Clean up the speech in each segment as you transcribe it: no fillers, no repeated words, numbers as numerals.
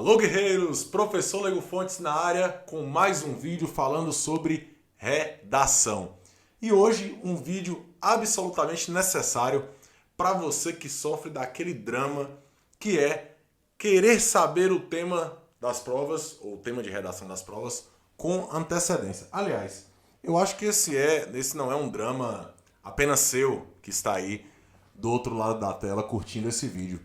Alô guerreiros, professor Lego Fontes na área com mais um vídeo falando sobre redação. E hoje um vídeo absolutamente necessário para você que sofre daquele drama que é querer saber o tema das provas, ou o tema de redação das provas, com antecedência. Aliás, eu acho que esse não é um drama apenas seu que está aí do outro lado da tela curtindo esse vídeo.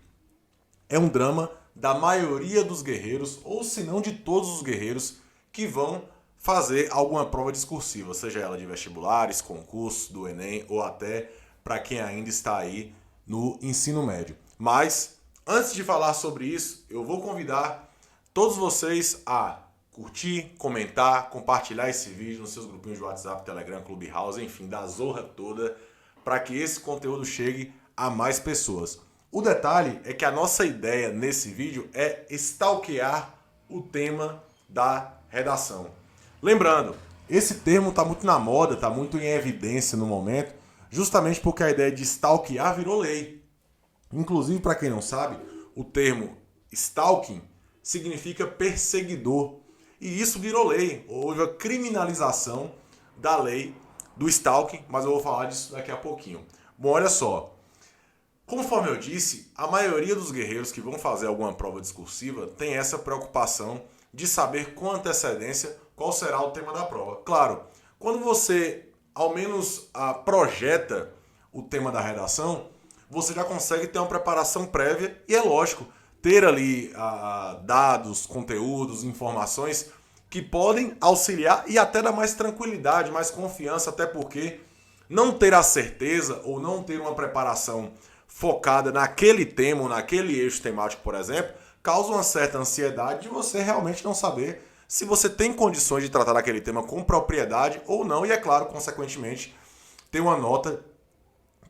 É um drama da maioria dos guerreiros, ou se não de todos os guerreiros que vão fazer alguma prova discursiva, seja ela de vestibulares, concursos, do Enem ou até para quem ainda está aí no ensino médio. Mas, antes de falar sobre isso, eu vou convidar todos vocês a curtir, comentar, compartilhar esse vídeo nos seus grupinhos de WhatsApp, Telegram, Clubhouse, enfim, da zorra toda, para que esse conteúdo chegue a mais pessoas. O detalhe é que a nossa ideia nesse vídeo é stalkear o tema da redação. Lembrando, esse termo está muito na moda, está muito em evidência no momento, justamente porque a ideia de stalkear virou lei. Inclusive, para quem não sabe, o termo stalking significa perseguidor. E isso virou lei. Houve a criminalização da lei do stalking, mas eu vou falar disso daqui a pouquinho. Bom, olha só. Conforme eu disse, a maioria dos guerreiros que vão fazer alguma prova discursiva tem essa preocupação de saber com antecedência qual será o tema da prova. Claro, quando você ao menos projeta o tema da redação, você já consegue ter uma preparação prévia e é lógico, ter ali dados, conteúdos, informações que podem auxiliar e até dar mais tranquilidade, mais confiança, até porque não ter a certeza ou não ter uma preparação focada naquele tema ou naquele eixo temático, por exemplo, causa uma certa ansiedade de você realmente não saber se você tem condições de tratar aquele tema com propriedade ou não, e é claro, consequentemente, ter uma nota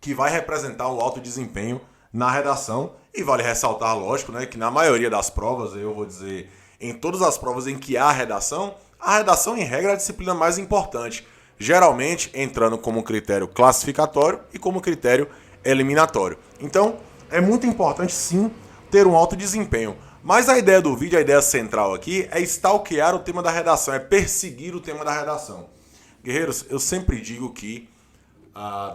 que vai representar um alto desempenho na redação. E vale ressaltar, lógico, né, que na maioria das provas, eu vou dizer, em todas as provas em que há redação, a redação em regra é a disciplina mais importante, geralmente entrando como critério classificatório e como critério eliminatório. Então, é muito importante sim ter um alto desempenho. Mas a ideia do vídeo, a ideia central aqui é stalkear o tema da redação, é perseguir o tema da redação. Guerreiros, eu sempre digo que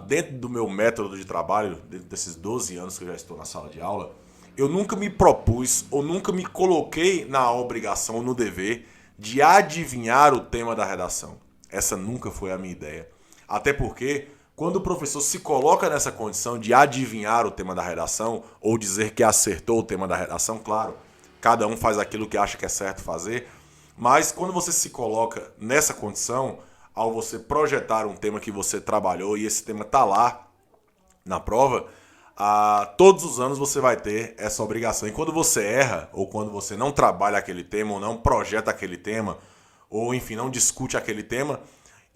dentro do meu método de trabalho, dentro desses 12 anos que eu já estou na sala de aula, eu nunca me propus ou nunca me coloquei na obrigação, no dever de adivinhar o tema da redação. Essa nunca foi a minha ideia. Até porque quando o professor se coloca nessa condição de adivinhar o tema da redação ou dizer que acertou o tema da redação, claro, cada um faz aquilo que acha que é certo fazer, mas quando você se coloca nessa condição, ao você projetar um tema que você trabalhou e esse tema está lá na prova, todos os anos você vai ter essa obrigação. E quando você erra, ou quando você não trabalha aquele tema, ou não projeta aquele tema, ou enfim, não discute aquele tema,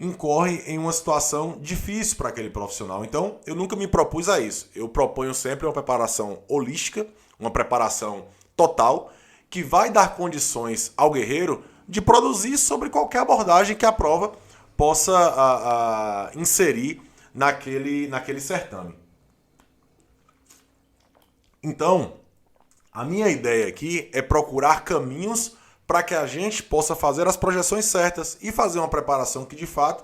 incorre em uma situação difícil para aquele profissional. Então, eu nunca me propus a isso. Eu proponho sempre uma preparação holística, uma preparação total, que vai dar condições ao guerreiro de produzir sobre qualquer abordagem que a prova possa inserir naquele certame. Então, a minha ideia aqui é procurar caminhos para que a gente possa fazer as projeções certas e fazer uma preparação que, de fato,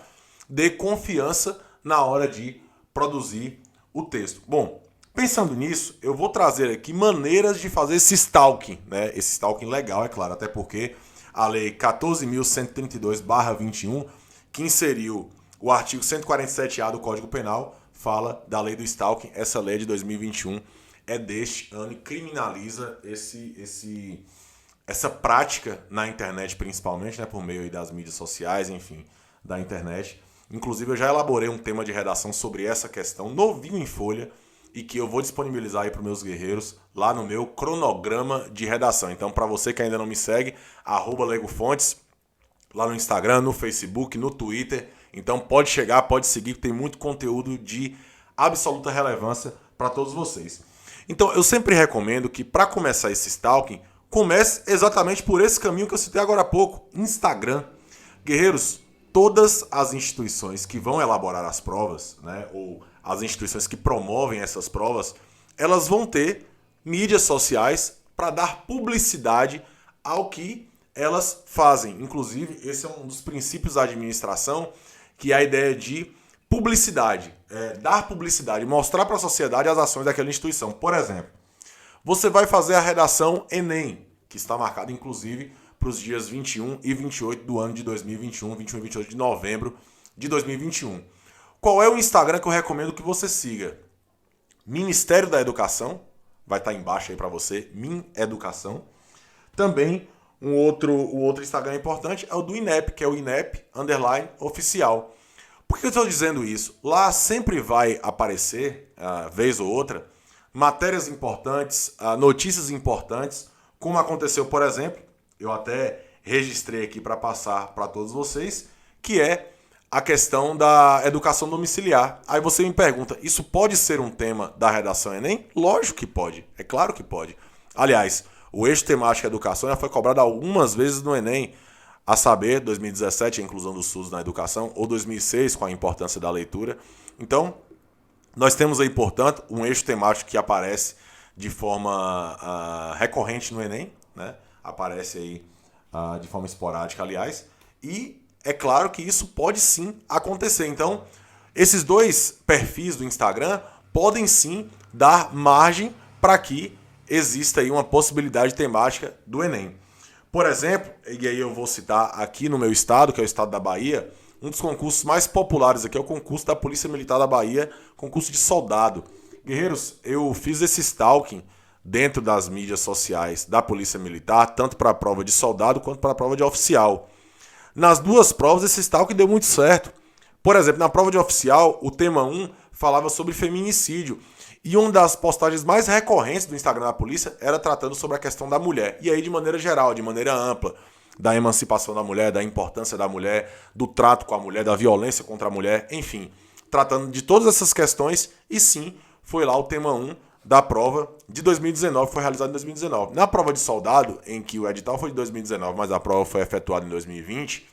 dê confiança na hora de produzir o texto. Bom, pensando nisso, eu vou trazer aqui maneiras de fazer esse stalking, né? Esse stalking legal, é claro, até porque a Lei 14.132/21, que inseriu o artigo 147A do Código Penal, fala da lei do stalking. Essa lei de 2021 é deste ano e criminaliza essa prática na internet, principalmente, né, por meio aí das mídias sociais, enfim, da internet. Inclusive, eu já elaborei um tema de redação sobre essa questão, novinho em folha, e que eu vou disponibilizar aí para os meus guerreiros lá no meu cronograma de redação. Então, para você que ainda não me segue, @LegoFontes, lá no Instagram, no Facebook, no Twitter. Então, pode chegar, pode seguir, que tem muito conteúdo de absoluta relevância para todos vocês. Então, eu sempre recomendo que, para começar esse stalking, comece exatamente por esse caminho que eu citei agora há pouco, Instagram. Guerreiros, todas as instituições que vão elaborar as provas, né, ou as instituições que promovem essas provas, elas vão ter mídias sociais para dar publicidade ao que elas fazem. Inclusive, esse é um dos princípios da administração, que é a ideia de publicidade, dar publicidade, mostrar para a sociedade as ações daquela instituição. Por exemplo, você vai fazer a redação Enem, que está marcada inclusive para os dias 21 e 28 do ano de 2021, 21 e 28 de novembro de 2021. Qual é o Instagram que eu recomendo que você siga? Ministério da Educação, vai estar embaixo aí para você, Min-Educação. Também o outro Instagram importante é o do INEP, que é o INEP_oficial. Por que eu estou dizendo isso? Lá sempre vai aparecer, vez ou outra, matérias importantes, notícias importantes, como aconteceu, por exemplo, eu até registrei aqui para passar para todos vocês, que é a questão da educação domiciliar. Aí você me pergunta, isso pode ser um tema da redação Enem? Lógico que pode, é claro que pode. Aliás, o eixo temático educação já foi cobrado algumas vezes no Enem, a saber, 2017, a inclusão do SUS na educação, ou 2006, com a importância da leitura. Então, nós temos aí, portanto, um eixo temático que aparece de forma recorrente no Enem, né? Aparece aí de forma esporádica, aliás, e é claro que isso pode sim acontecer. Então, esses dois perfis do Instagram podem sim dar margem para que exista aí uma possibilidade temática do Enem. Por exemplo, e aí eu vou citar aqui no meu estado, que é o estado da Bahia, um dos concursos mais populares aqui é o concurso da Polícia Militar da Bahia, concurso de soldado. Guerreiros, eu fiz esse stalking dentro das mídias sociais da Polícia Militar, tanto para a prova de soldado quanto para a prova de oficial. Nas duas provas, esse stalking deu muito certo. Por exemplo, na prova de oficial, o tema 1 falava sobre feminicídio. E uma das postagens mais recorrentes do Instagram da polícia era tratando sobre a questão da mulher. E aí de maneira geral, de maneira ampla, da emancipação da mulher, da importância da mulher, do trato com a mulher, da violência contra a mulher, enfim. Tratando de todas essas questões e sim, foi lá o tema 1 da prova de 2019, foi realizado em 2019. Na prova de soldado, em que o edital foi de 2019, mas a prova foi efetuada em 2020,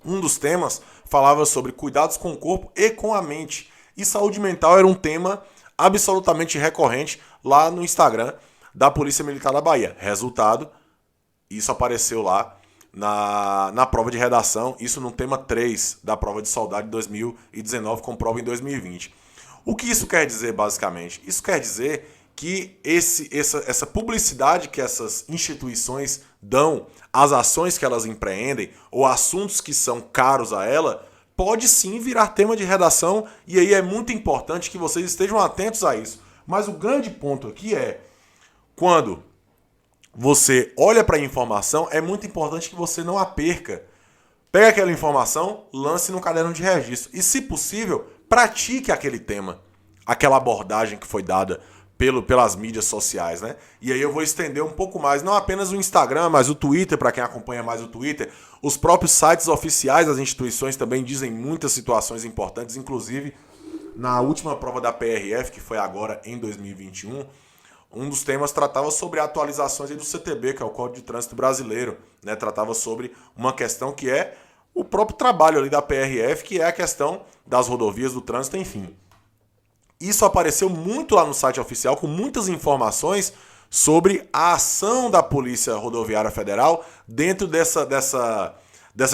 um dos temas falava sobre cuidados com o corpo e com a mente. E saúde mental era um tema absolutamente recorrente lá no Instagram da Polícia Militar da Bahia. Resultado, isso apareceu lá na prova de redação, isso no tema 3 da prova de soldado de 2019 com prova em 2020. O que isso quer dizer, basicamente? Isso quer dizer que essa publicidade que essas instituições dão, as ações que elas empreendem, ou assuntos que são caros a ela, pode sim virar tema de redação, e aí é muito importante que vocês estejam atentos a isso. Mas o grande ponto aqui é, quando você olha para a informação, é muito importante que você não a perca. Pega aquela informação, lance no caderno de registro. E, se possível, pratique aquele tema, aquela abordagem que foi dada pelas mídias sociais, né? E aí eu vou estender um pouco mais, não apenas o Instagram, mas o Twitter, para quem acompanha mais o Twitter. Os próprios sites oficiais das instituições também dizem muitas situações importantes, inclusive na última prova da PRF, que foi agora em 2021, um dos temas tratava sobre atualizações aí do CTB, que é o Código de Trânsito Brasileiro, né? Tratava sobre uma questão que é o próprio trabalho ali da PRF, que é a questão das rodovias, do trânsito, enfim. Isso apareceu muito lá no site oficial, com muitas informações sobre a ação da Polícia Rodoviária Federal dentro dessa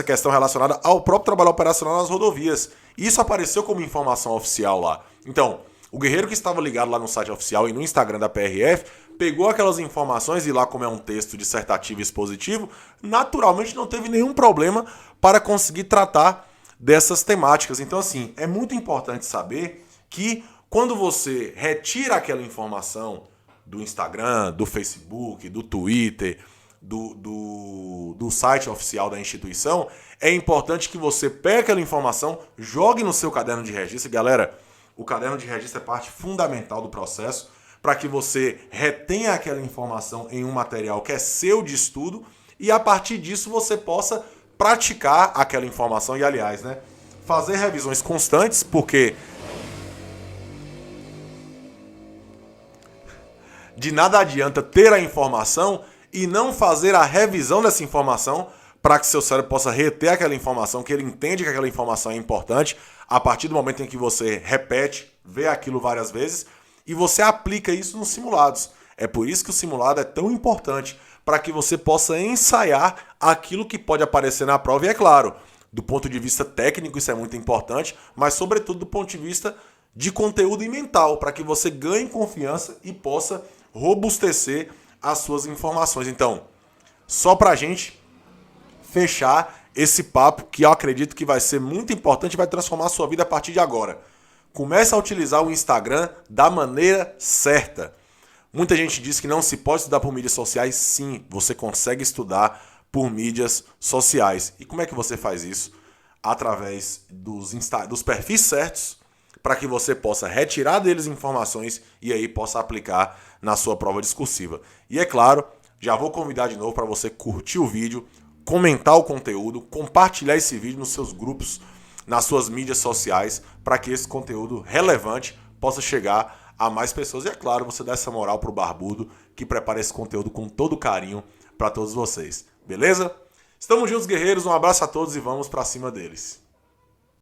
questão relacionada ao próprio trabalho operacional nas rodovias. Isso apareceu como informação oficial lá. Então, o guerreiro que estava ligado lá no site oficial e no Instagram da PRF pegou aquelas informações e lá, como é um texto dissertativo e expositivo, naturalmente não teve nenhum problema para conseguir tratar dessas temáticas. Então, assim, é muito importante saber que quando você retira aquela informação do Instagram, do Facebook, do Twitter, do site oficial da instituição, é importante que você pegue aquela informação, jogue no seu caderno de registro. Galera, o caderno de registro é parte fundamental do processo para que você retenha aquela informação em um material que é seu de estudo e a partir disso você possa praticar aquela informação e, aliás, né, fazer revisões constantes, porque de nada adianta ter a informação e não fazer a revisão dessa informação para que seu cérebro possa reter aquela informação, que ele entende que aquela informação é importante, a partir do momento em que você repete, vê aquilo várias vezes e você aplica isso nos simulados. É por isso que o simulado é tão importante, para que você possa ensaiar aquilo que pode aparecer na prova. E é claro, do ponto de vista técnico isso é muito importante, mas sobretudo do ponto de vista de conteúdo e mental, para que você ganhe confiança e possa robustecer as suas informações. Então, só para a gente fechar esse papo, que eu acredito que vai ser muito importante e vai transformar a sua vida a partir de agora. Comece a utilizar o Instagram da maneira certa. Muita gente diz que não se pode estudar por mídias sociais. Sim, você consegue estudar por mídias sociais. E como é que você faz isso? Através dos perfis certos, para que você possa retirar deles informações e aí possa aplicar na sua prova discursiva. E é claro, já vou convidar de novo para você curtir o vídeo, comentar o conteúdo, compartilhar esse vídeo nos seus grupos, nas suas mídias sociais, para que esse conteúdo relevante possa chegar a mais pessoas. E é claro, você dá essa moral pro Barbudo, que prepara esse conteúdo com todo carinho para todos vocês. Beleza? Estamos juntos, guerreiros. Um abraço a todos e vamos para cima deles.